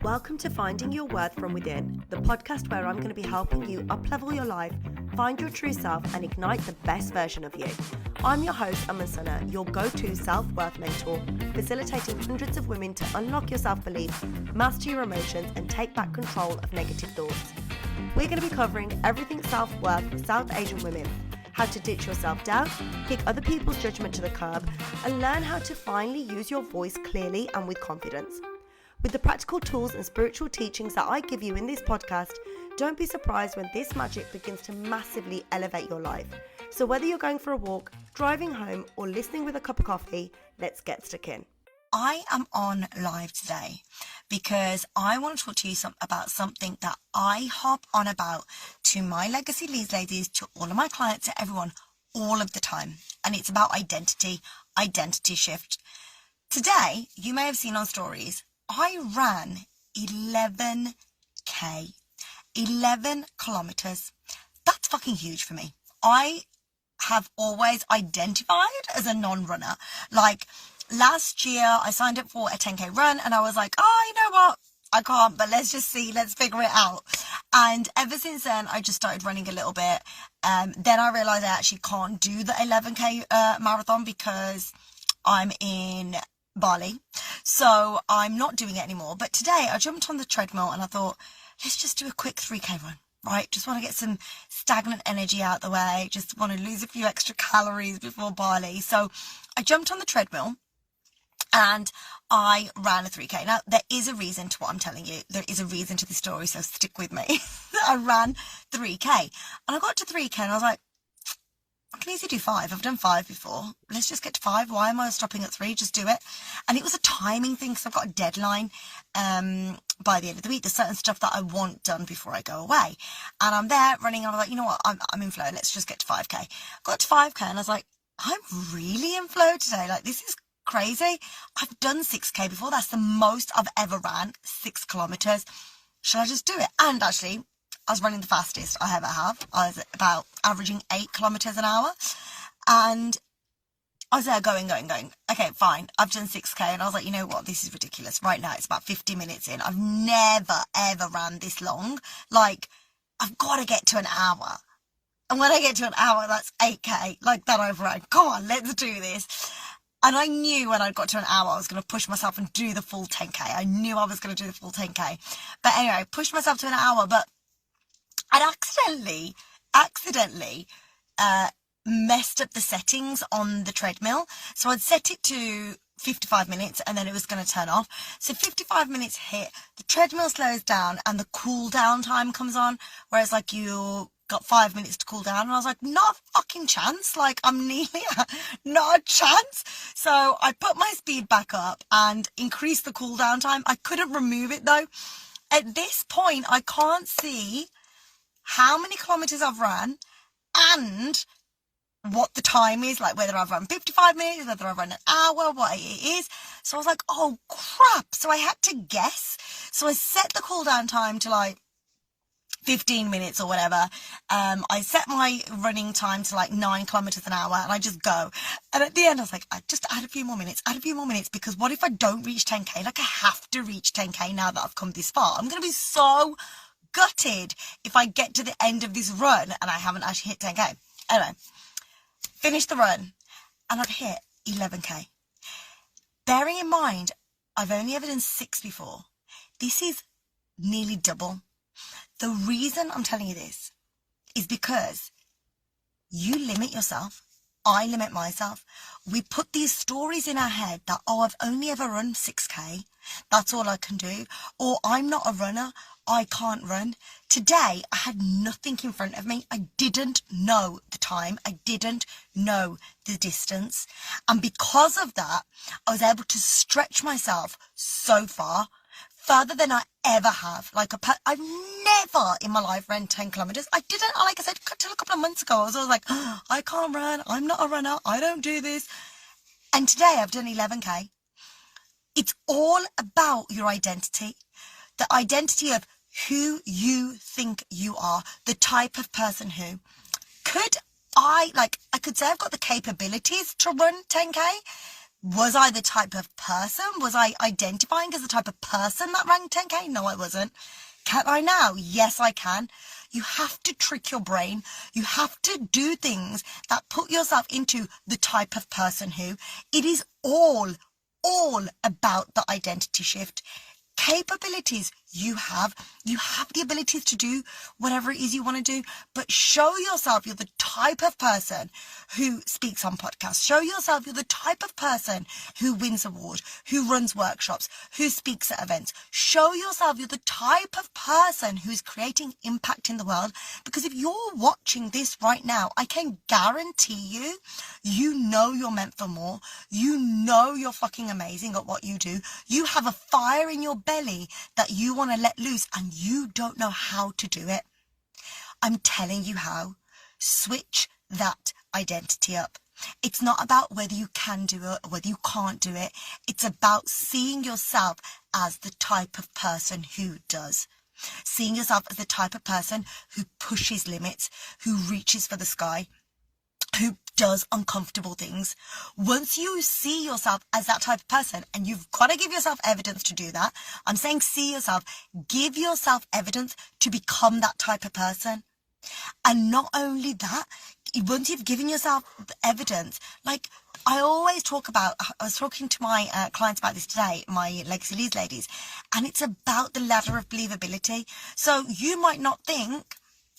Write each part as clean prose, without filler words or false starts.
Welcome to Finding Your Worth from Within, the podcast where I'm going to be helping you up-level your life, find your true self, and ignite the best version of you. I'm your host, Aman Sana, your go-to self-worth mentor, facilitating hundreds of women to unlock your self-belief, master your emotions, and take back control of negative thoughts. We're going to be covering everything self-worth for South Asian women, how to ditch your self-doubt, kick other people's judgment to the curb, and learn how to finally use your voice clearly and with confidence. With the practical tools and spiritual teachings that I give you in this podcast, don't be surprised when this magic begins to massively elevate your life. So whether you're going for a walk, driving home, or listening with a cup of coffee, let's get stuck in. I am on live today because I want to talk to you about something that I harp on about to my legacy leads ladies, to all of my clients, to everyone, all of the time. And it's about identity shift. Today, you may have seen on stories, I ran 11K, 11 kilometers. That's fucking huge for me. I have always identified as a non-runner. Like last year, I signed up for a 10K run and I was like, oh, you know what? I can't, but let's just see, let's figure it out. And ever since then, I just started running a little bit. Then I realized I actually can't do the 11K marathon because I'm in Bali, so I'm not doing it anymore. But today I jumped on the treadmill and I thought, let's just do a quick 3K run, right? Just want to get some stagnant energy out the way, just want to lose a few extra calories before Bali. So I jumped on the treadmill and I ran a 3K. Now, there is a reason to what I'm telling you. There is a reason to the story, so stick with me. I ran 3K and I got to 3K and I was like, I can easily do 5. I've done 5 before. Let's just get to 5. Why am I stopping at 3? Just do it. And it was a timing thing, because I've got a deadline by the end of the week. There's certain stuff that I want done before I go away. And I'm there running, and I'm like, you know what? I'm in flow. Let's just get to 5K. Got to 5K, and I was like, I'm really in flow today. Like, this is crazy. I've done 6K before. That's the most I've ever ran, 6 kilometers. Shall I just do it? And actually, I was running the fastest I ever have. I was about averaging 8 kilometers an hour. And I was there going. Okay, fine. I've done 6K. And I was like, you know what? This is ridiculous. Right now, it's about 50 minutes in. I've never, ever ran this long. Like, I've got to get to an hour. And when I get to an hour, that's 8K. Like, that I've run. Come on, let's do this. And I knew when I got to an hour, I was going to push myself and do the full 10K. I knew I was going to do the full 10K. But anyway, I pushed myself to an hour, but I'd accidentally messed up the settings on the treadmill. So I'd set it to 55 minutes and then it was going to turn off. So 55 minutes hit, the treadmill slows down and the cool down time comes on. Whereas like you got 5 minutes to cool down. And I was like, not a fucking chance. Like I'm nearly, not a chance. So I put my speed back up and increased the cool down time. I couldn't remove it though. At this point, I can't see how many kilometers I've run and what the time is, like whether I've run 55 minutes, whether I've run an hour, what it is. So I was like, oh crap. So I had to guess. So I set the cool down time to like 15 minutes or whatever. I set my running time to like 9 kilometers an hour and I just go. And at the end I was like, I just add a few more minutes, because what if I don't reach 10K? Like I have to reach 10K now that I've come this far. I'm going to be so gutted if I get to the end of this run and I haven't actually hit 10K. Anyway, finished the run and I've hit 11K. Bearing in mind, I've only ever done 6 before. This is nearly double. The reason I'm telling you this is because you limit yourself. I limit myself. We put these stories in our head that, oh, I've only ever run 6K. That's all I can do. Or I'm not a runner. I can't run. Today, I had nothing in front of me. I didn't know the time. I didn't know the distance. And because of that, I was able to stretch myself so far, further than I ever have. Like, I've never in my life ran 10 kilometers. I didn't, like I said, till a couple of months ago, I was always like, oh, I can't run. I'm not a runner. I don't do this. And today, I've done 11K. It's all about your identity. The identity of who you think you are, the type of person who. I could say I've got the capabilities to run 10K, Was I the type of person? Was I identifying as the type of person that ranked 10K? No, I wasn't. Can I now? Yes, I can. You have to trick your brain. You have to do things that put yourself into the type of person who. It is all about the identity shift. Capabilities you have the abilities to do whatever it is you want to do, but show yourself you're the type of person who speaks on podcasts. Show yourself you're the type of person who wins awards, who runs workshops, who speaks at events. Show yourself you're the type of person who's creating impact in the world, because if you're watching this right now, I can guarantee you know you're meant for more. You know you're fucking amazing at what you do. You have a fire in your belly that you want to let loose, and you don't know how to do it. I'm telling you how. Switch that identity up. It's not about whether you can do it or whether you can't do it. It's about seeing yourself as the type of person who does. Seeing yourself as the type of person who pushes limits, who reaches for the sky, who does uncomfortable things. Once you see yourself as that type of person, and you've got to give yourself evidence to do that. I'm saying see yourself, give yourself evidence to become that type of person. And not only that, once you've given yourself evidence, like I always talk about, I was talking to my clients about this today, my Legacy Leads ladies, and it's about the ladder of believability. So you might not think,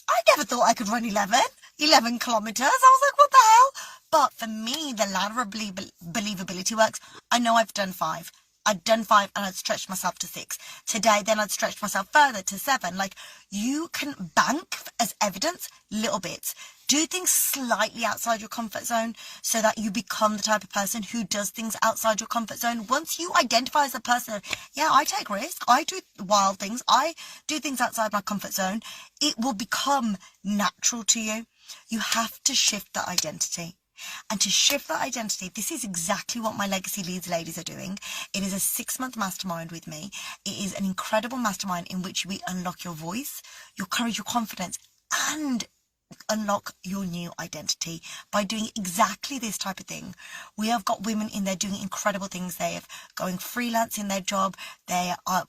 I never thought I could run 11 kilometers. I was like, what the hell? But for me, the ladder of believability works. I know I've done 5. I'd done 5 and I'd stretched myself to 6. Today, then I'd stretched myself further to 7. Like, you can bank as evidence little bits. Do things slightly outside your comfort zone so that you become the type of person who does things outside your comfort zone. Once you identify as a person, yeah, I take risks, I do wild things, I do things outside my comfort zone, it will become natural to you. You have to shift that identity. And to shift that identity, this is exactly what my Legacy Leads ladies are doing. It is a 6-month mastermind with me. It is an incredible mastermind in which we unlock your voice, your courage, your confidence, and unlock your new identity by doing exactly this type of thing. We have got women in there doing incredible things. They are going freelance in their job.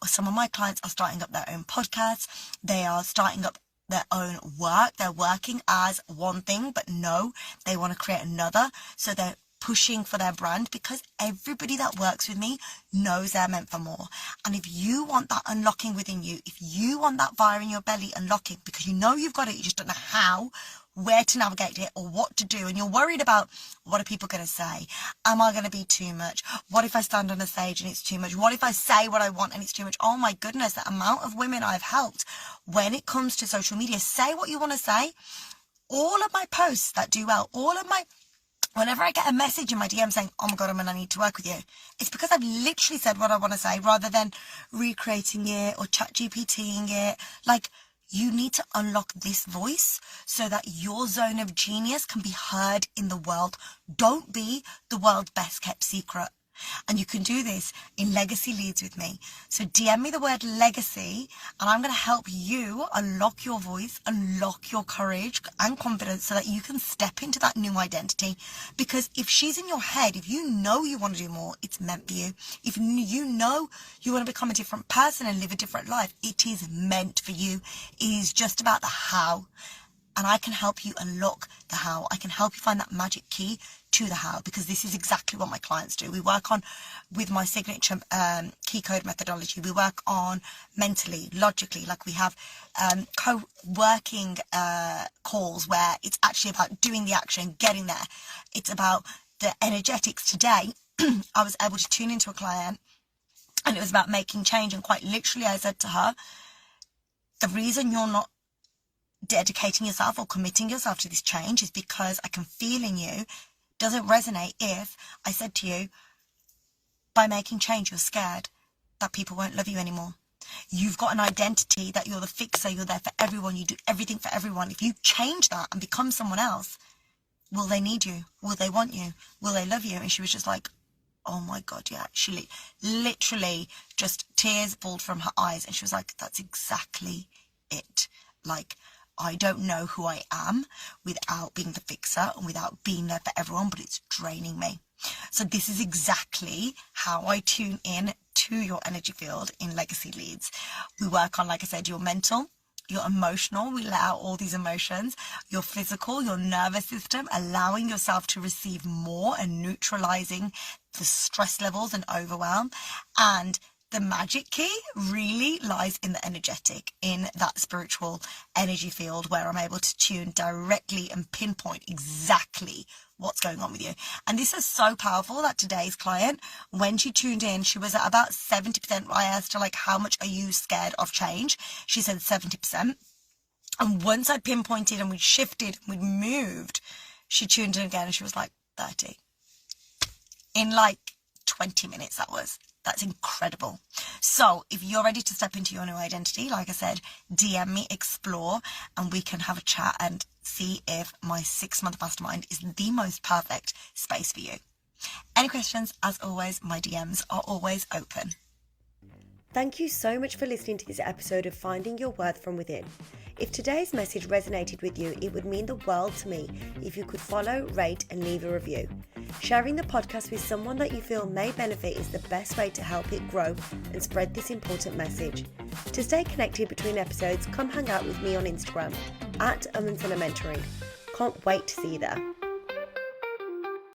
Some of my clients are starting up their own podcasts. They are starting up their own work. They're working as one thing, but no, they want to create another. So they're pushing for their brand, because everybody that works with me knows they're meant for more. And if you want that unlocking within you, if you want that fire in your belly unlocking, because you know you've got it, you just don't know how, where to navigate it or what to do, and you're worried about what are people going to say? Am I going to be too much? What if I stand on a stage and it's too much? What if I say what I want and it's too much? Oh my goodness, the amount of women I've helped when it comes to social media. Say what you want to say. All of my posts that do well, whenever I get a message in my DM saying, oh my God, I need to work with you, it's because I've literally said what I want to say rather than recreating it or chat GPTing it. Like, you need to unlock this voice so that your zone of genius can be heard in the world. Don't be the world's best kept secret. And you can do this in Legacy Leads with me. So DM me the word legacy, and I'm going to help you unlock your voice, unlock your courage and confidence so that you can step into that new identity. Because if she's in your head, if you know you want to do more, it's meant for you. If you know you want to become a different person and live a different life, it is meant for you. It is just about the how. And I can help you unlock the how. I can help you find that magic key to the how, because this is exactly what my clients do. We work on with my signature key code methodology. We work on mentally, logically, like we have co-working calls where it's actually about doing the action, getting there. It's about the energetics. Today, I was able to tune into a client and it was about making change. And quite literally, I said to her, the reason you're not dedicating yourself or committing yourself to this change is because I can feel in you, doesn't resonate if I said to you, by making change, you're scared that people won't love you anymore. You've got an identity that you're the fixer, you're there for everyone, you do everything for everyone. If you change that and become someone else, will they need you? Will they want you? Will they love you? And she was just like, oh my God, yeah. She literally just tears balled from her eyes. And she was like, that's exactly it. Like, I don't know who I am without being the fixer and without being there for everyone, but it's draining me. So this is exactly how I tune in to your energy field in Legacy Leads. We work on, like I said, your mental, your emotional, we let out all these emotions, your physical, your nervous system, allowing yourself to receive more and neutralizing the stress levels and overwhelm. And the magic key really lies in the energetic, in that spiritual energy field where I'm able to tune directly and pinpoint exactly what's going on with you. And this is so powerful that today's client, when she tuned in, she was at about 70%. I asked her, like, how much are you scared of change? She said 70%. And once I pinpointed and we shifted and we moved, she tuned in again and she was like 30. In like 20 minutes, that was. That's incredible. So if you're ready to step into your new identity, like I said, DM me, explore, and we can have a chat and see if my 6-month mastermind is the most perfect space for you. Any questions? As always, my DMs are always open. Thank you so much for listening to this episode of Finding Your Worth from Within. If today's message resonated with you, it would mean the world to me if you could follow, rate, and leave a review. Sharing the podcast with someone that you feel may benefit is the best way to help it grow and spread this important message. To stay connected between episodes, come hang out with me on Instagram @Mentoring. Can't wait to see you there.